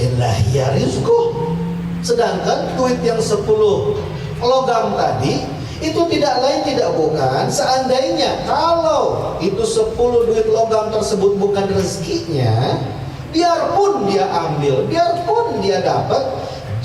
illa hiya rizquh. Sedangkan duit yang 10 logam tadi itu tidak lain tidak bukan, seandainya kalau itu 10 duit logam tersebut bukan rezekinya, biarpun dia ambil, biarpun dia dapat,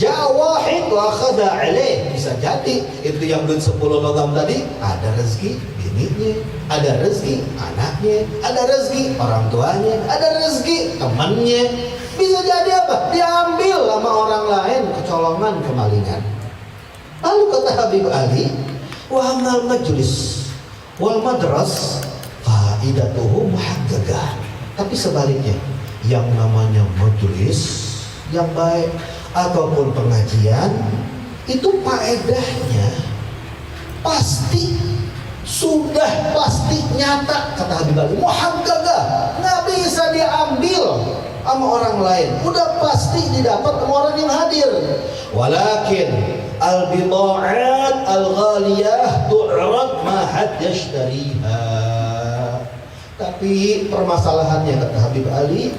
jawahid wa khada alaih, bisa jadi itu yang duit 10 logam tadi ada rezeki bininya, ada rezeki anaknya, ada rezeki orang tuanya, ada rezeki temannya. Bisa jadi apa? Diambil sama orang lain, kecolongan, kemalingan. Lalu kata Habib Ali, wa amal majlis wal madras faidatuhu muhaqqaqah. Tapi sebaliknya, yang namanya majelis yang baik ataupun pengajian itu faedahnya pasti sudah pasti nyata, kata Habib Ali, muhaqqaqah, nggak bisa diambil sama orang lain, udah pasti didapat sama orang yang hadir. Walakin al-bida'at al-ghaliyah tu'rad ma had yashtariha. Tapi permasalahannya, kata Habib Ali,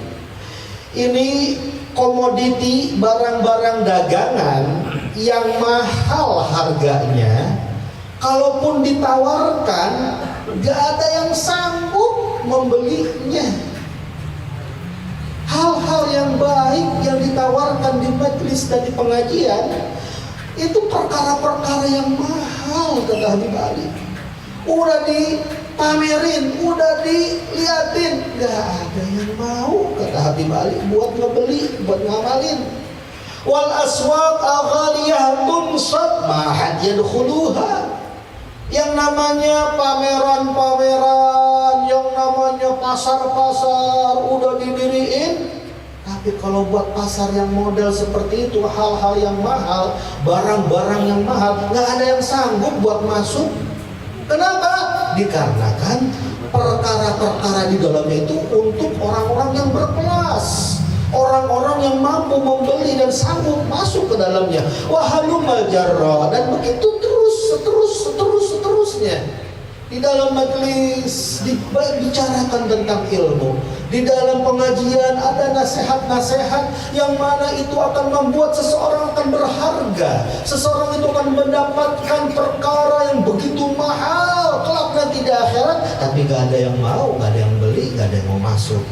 ini komoditi barang-barang dagangan yang mahal harganya, kalaupun ditawarkan gak ada yang sanggup membelinya. Hal-hal yang baik yang ditawarkan di majelis dan di pengajian itu perkara-perkara yang mahal, kata Habib Ali. Udah dipamerin, udah diliatin, gak ada yang mau, kata Habib Ali, buat ngebeli, buat ngamalin. Wal aswaq aghaliyah tunsad ma had yadkhuluha. Yang namanya pameran-pameran, yang namanya pasar-pasar udah didiriin, tapi kalau buat pasar yang model seperti itu, hal-hal yang mahal, barang-barang yang mahal, nggak ada yang sanggup buat masuk. Kenapa? Dikarenakan perkara-perkara di dalamnya itu untuk orang-orang yang berkelas, orang-orang yang mampu membeli dan sanggup masuk ke dalamnya. Wahalumma jarra, dan begitu seterusnya. Di dalam majelis dibicarakan tentang ilmu, di dalam pengajian ada nasihat-nasihat yang mana itu akan membuat seseorang akan berharga, seseorang itu akan mendapatkan perkara yang begitu mahal kelak nanti di akhirat, tapi gak ada yang mau, gak ada yang beli, gak ada yang mau masuk.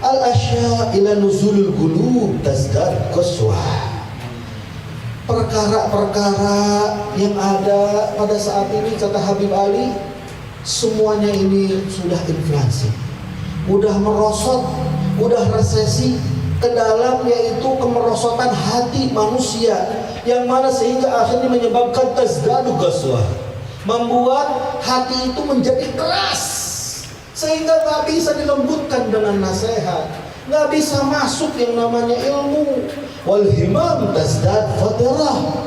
Al-asya ila nuzulul qulub tazdad qaswah. Perkara-perkara yang ada pada saat ini, kata Habib Ali, semuanya ini sudah inflasi, udah merosot, udah resesi. Ke dalamnya itu kemerosotan hati manusia, yang mana sehingga akhirnya menyebabkan tazdadu qaswah, membuat hati itu menjadi keras, sehingga gak bisa dilembutkan dengan nasihat, gak bisa masuk yang namanya ilmu. Wal himam tazdad fadrah,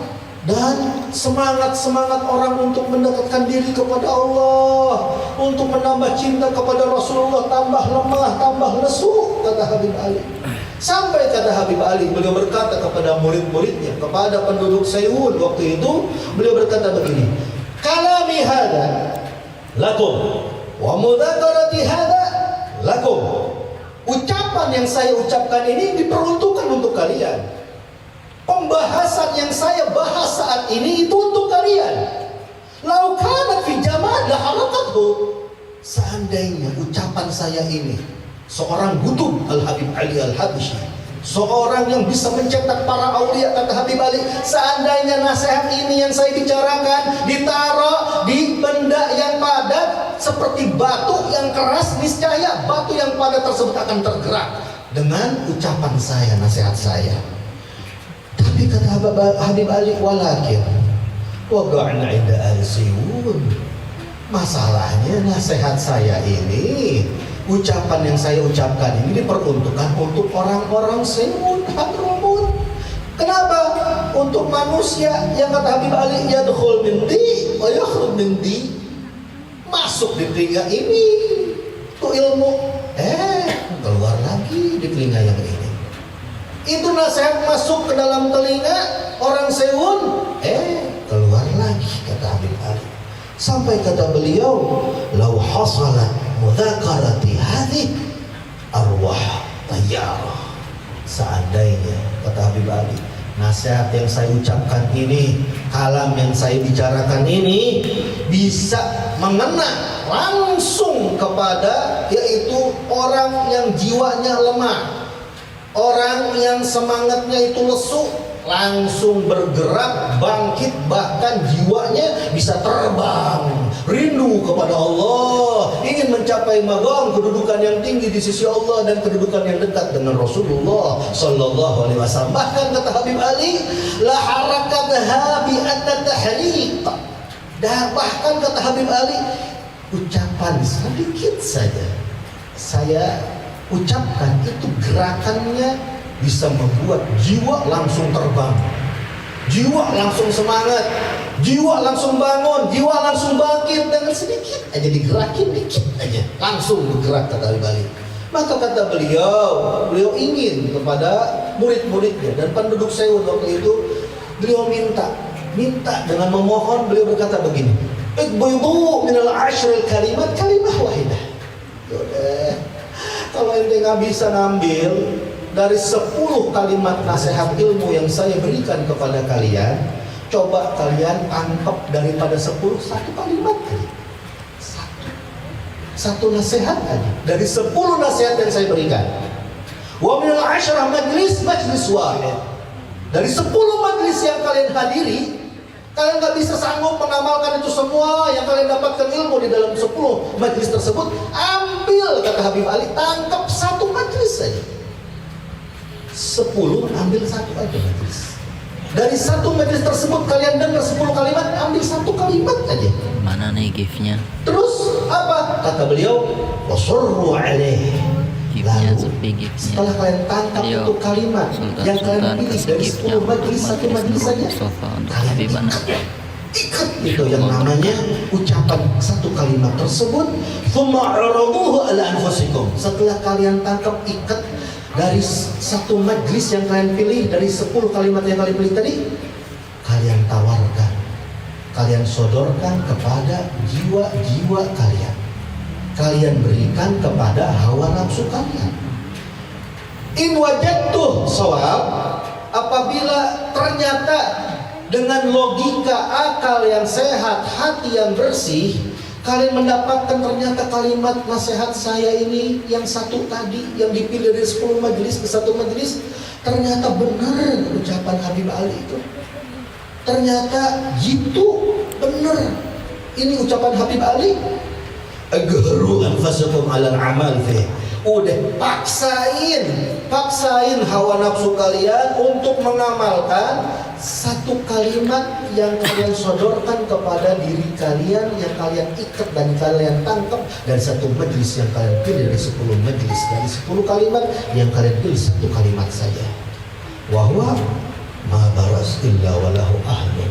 dan semangat orang untuk mendekatkan diri kepada Allah, untuk menambah cinta kepada Rasulullah tambah lemah, tambah lesu, kata Habib Ali. Sampai kata Habib Ali, beliau berkata kepada murid-muridnya, kepada penduduk Seiwun waktu itu, beliau berkata begini, kalami hada lakum wa mudzakarati hada lakum. Ucapan yang saya ucapkan ini diperuntukkan untuk kalian. Pembahasan yang saya bahas saat ini itu untuk kalian. Lau kanat fi jama'ah la harakathu. Seandainya ucapan saya ini, seorang Qutb Al-Habib Ali Al-Habsyi, seorang yang bisa mencetak para aulia, kata Habib Ali, seandainya nasihat ini yang saya bicarakan ditaruh di benda yang padat seperti batu yang keras, niscaya batu yang padat tersebut akan tergerak dengan ucapan saya, nasihat saya. Tapi kata Habib Ali, walakin waqa'na 'inda ahli Seiwun, masalahnya nasihat saya ini, ucapan yang saya ucapkan ini diperuntukkan untuk orang-orang Seiwun, Hadramut. Kenapa? Untuk manusia yang kata Habib Ali, yadkhul min di wa yakhruj min di, masuk di telinga ini itu ilmu, keluar lagi di telinga yang ini. Itu nasihat masuk ke dalam telinga orang Seiwun, keluar lagi, kata Habib Ali. Sampai kata beliau, lau hasalat mudzakarati hadhihi arwah tayyarah. seandainya, kata Habib Ali, nasihat yang saya ucapkan ini, kalam yang saya bicarakan ini bisa mengena langsung kepada, yaitu orang yang jiwanya lemah, orang yang semangatnya itu lesu, langsung bergerak, bangkit, bahkan jiwanya bisa terbang, rindu kepada Allah, ingin mencapai maqam kedudukan yang tinggi di sisi Allah dan kedudukan yang dekat dengan Rasulullah sallallahu alaihi wasallam. Bahkan kata Habib Ali, la harakatha bi at-tahliq. Dan bahkan kata Habib Ali, ucapan sedikit saja saya ucapkan itu gerakannya bisa membuat jiwa langsung terbang, jiwa langsung semangat, jiwa langsung bangun, jiwa langsung bangkit. Dengan sedikit aja digerakin, dikit aja langsung bergerak, kata Habib Ali. Maka kata beliau ingin kepada murid-muridnya dan penduduk Sewu waktu itu, beliau minta dengan memohon. Beliau berkata begini, iqbidu minal ashril kalimat kalimah wahidah. Yaudah, kalau ente nggak bisa ngambil dari 10 kalimat nasihat ilmu yang saya berikan kepada kalian, coba kalian tangkap daripada 10 satu kalimat aja. Satu nasihat aja dari 10 nasihat yang saya berikan. Wa minal asyrah majlis wahid. Dari 10 majlis yang kalian hadiri, kalian gak bisa sanggup mengamalkan itu semua yang kalian dapatkan ilmu di dalam 10 majlis tersebut. Ambil, kata Habib Ali, tangkap satu majlis saja. 10 ambil satu aja majlis. Dari satu majlis tersebut kalian dengar 10 kalimat, ambil satu kalimat aja. Mana nih giftnya? Terus apa? Kata beliau, wasurru alaih. Lalu setelah kalian tangkap itu kalimat yang kalian pilih dari 10 majlis, satu majlis saja, kalian ikat itu yang namanya ucapan satu kalimat tersebut. Tsumma uraduhu ala anfusikum. Setelah kalian tangkap, ikat dari satu majlis yang kalian pilih, dari 10 kalimat yang kalian pilih tadi, kalian tawarkan, kalian sodorkan kepada jiwa-jiwa kalian, kalian berikan kepada hawa nafsu kalian. In wajadtuh shawab, apabila ternyata dengan logika akal yang sehat, hati yang bersih, kalian mendapatkan ternyata kalimat nasihat saya ini yang satu tadi, yang dipilih dari 10 majelis ke satu majelis, ternyata benar ucapan Habib Ali itu. Ternyata gitu, benar. Ini ucapan Habib Ali. Agharu anfusakum 'alal amal fi. Udah paksain hawa nafsu kalian untuk mengamalkan satu kalimat yang kalian sodorkan kepada diri kalian, yang kalian ikat dan kalian tangkap dari satu majlis yang kalian pilih dari 10 majlis. Dari 10 kalimat yang kalian pilih satu kalimat saja. Wahwa ma baras illa walahu ahlun.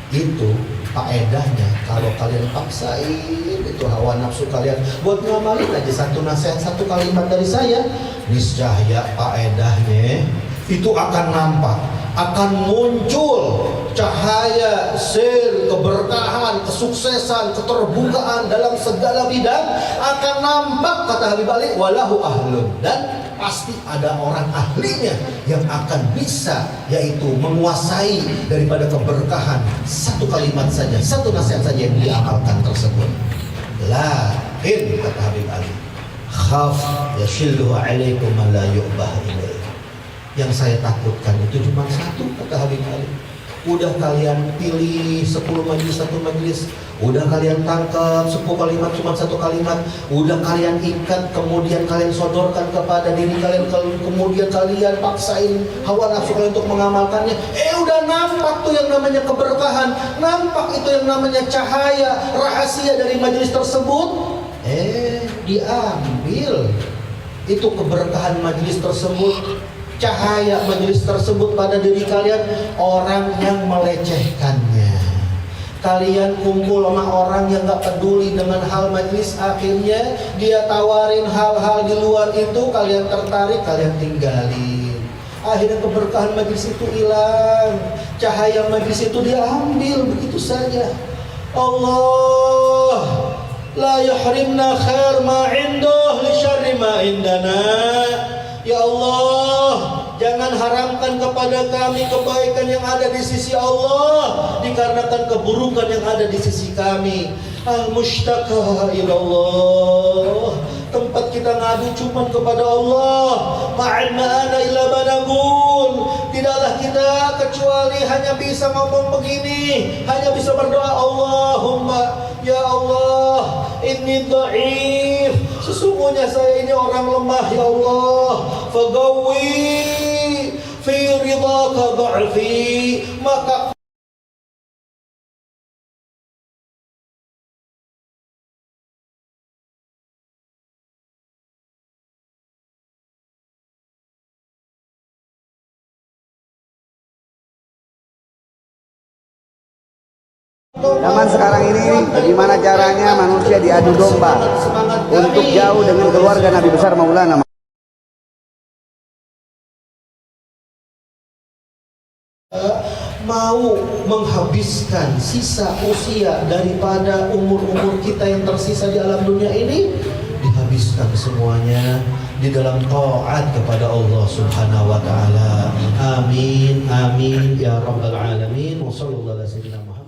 Itu faedahnya kalau kalian paksain itu hawa nafsu kalian buat ngamalin aja satu nasihat, satu kalimat dari saya, niscaya faedahnya itu akan nampak, akan muncul cahaya, sir, keberkahan, kesuksesan, keterbukaan dalam segala bidang akan nampak, kata Habib Ali, walahu ahlun, dan pasti ada orang ahlinya yang akan bisa, yaitu menguasai daripada keberkahan satu kalimat saja, satu nasihat saja yang diamalkan tersebut. Lakin, kata Habib Ali, khaf yashillu alaikum man la yu'bah ilaih. Yang saya takutkan itu cuma satu, kata Habib Ali. Udah kalian pilih 10 majlis, satu majlis, udah kalian tangkap 10 kalimat, cuma satu kalimat, udah kalian ikat, kemudian kalian sodorkan kepada diri kalian, kemudian kalian paksain hawa nafsu kalian untuk mengamalkannya. Udah nampak tuh yang namanya keberkahan, nampak itu yang namanya cahaya, rahasia dari majlis tersebut. Diambil itu keberkahan majlis tersebut, cahaya majelis tersebut pada diri kalian, orang yang melecehkannya. Kalian kumpul sama orang yang gak peduli dengan hal majelis, akhirnya dia tawarin hal-hal di luar itu, kalian tertarik, kalian tinggalin. Akhirnya keberkahan majelis itu hilang, cahaya majelis itu diambil begitu saja. Allah la yuhrimna khair ma indah li syarri ma indana. Ya Allah, Jangan haramkan kepada kami kebaikan yang ada di sisi Allah dikarenakan keburukan yang ada di sisi kami. Al-mushtaka ilallah, tempat kita ngadu cuma kepada Allah. Ma'al ma'ana illa banagul, tidaklah kita kecuali hanya bisa ngomong begini, hanya bisa berdoa, Allahumma ya Allah, inni dhaif, sesungguhnya saya ini orang lemah ya Allah. Fagawwi fi ridhaka dha'fi, maka zaman sekarang ini bagaimana caranya manusia diadu domba untuk jauh dengan keluarga Nabi besar Maulana. Mau menghabiskan sisa usia daripada umur-umur kita yang tersisa di alam dunia ini, dihabiskan semuanya di dalam taat kepada Allah Subhanahu wa taala. Amin amin ya rabbal alamin. Wassallallahu alaihi wasallam.